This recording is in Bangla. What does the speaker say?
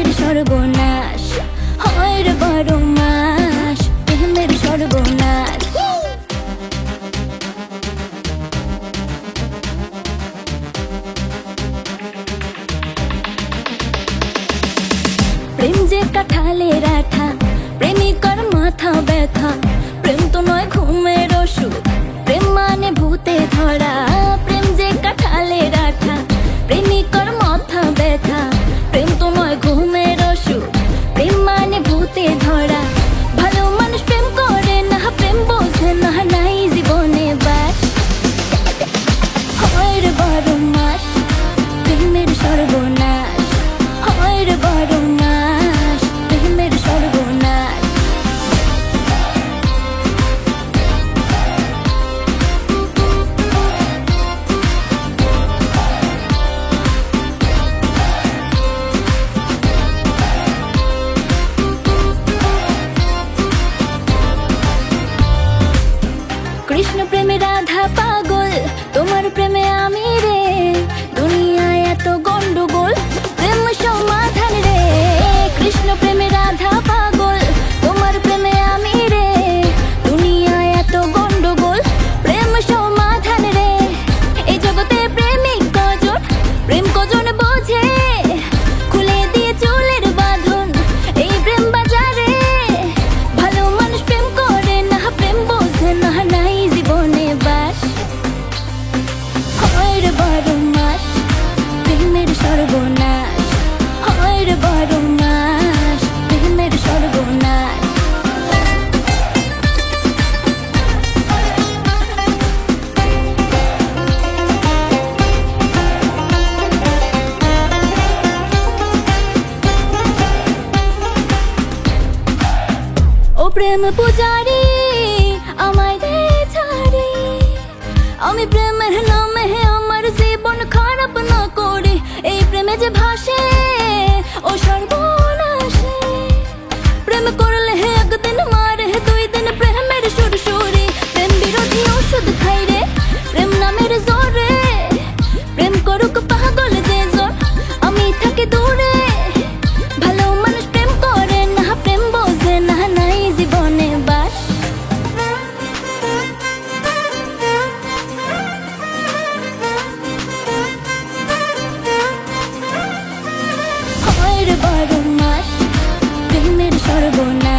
প্রেমের সর্বনাশ হয় রে 12 মাস, প্রেমের সর্বনাশ। প্রেম যে কাঁঠালের আঠা, প্রেমিকার মাথা ব্যথা। প্রেম তো নয় ঘুমের ওষুধ, প্রেম মানে ভূতে ধরা। প্রেম যে কাঁঠালের আঠা, প্রেমিকার মাথা ব্যথা। প্রেম তো নয় ঘুমের ওষুধ, প্রেম মানে ভূতে ধরা। ভালো মানুষ প্রেম করে না, প্রেম বোঝে না, নাই জীবনে বাস। হয় রে 12 মাস, প্রেমের সর্বনাশ হয় রে 12 মাস, প্রেমের সর্বনাশ। কৃষ্ণ প্রেমে রাধা পাগল, তোমার প্রেমে আমি রে। দুনিয়ায় এত গন্ডগোল, প্রেম সমাধান রে। কৃষ্ণ প্রেমে রাধা পাগল, তোমার প্রেমে আমি রে। দুনিয়ায় এত গন্ডগোল, প্রেম সমাধান রে। এই জগতে প্রেমিক কজন, প্রেম কজন বোঝে। খুলে দিয়ে চুলের বাঁধন এই প্রেম বাজারে। ভালো মানুষ প্রেম করে না, প্রেম বোঝে না, নাই জীবনে বাস। হয় রে 12 মাস, প্রেমের সর্বনাশ হয় রে 12 মাস, প্রেমের সর্বনাশ। ও প্রেম পূজারি আমায় দে ছাড়ি, আমি প্রেমের নামে আমার জীবন খারাপ না করে। এই প্রেমে যে ভাসে ও সর্বনাশে। প্রেম করলে একদিন মারে, 2 দিন প্রেমের সুরসুরি। প্রেম বিরোধী ওষুধ খাই রে, প্রেম নামের জোরে। প্রেম করুক পাগল যে জন, আমি থাকি দূরে। ভালো মানুষ প্রেম করে না, প্রেম বোঝে না, নাই জীবনে বাস। হয় রে 12 মাস, প্রেমের সর্বনাশ।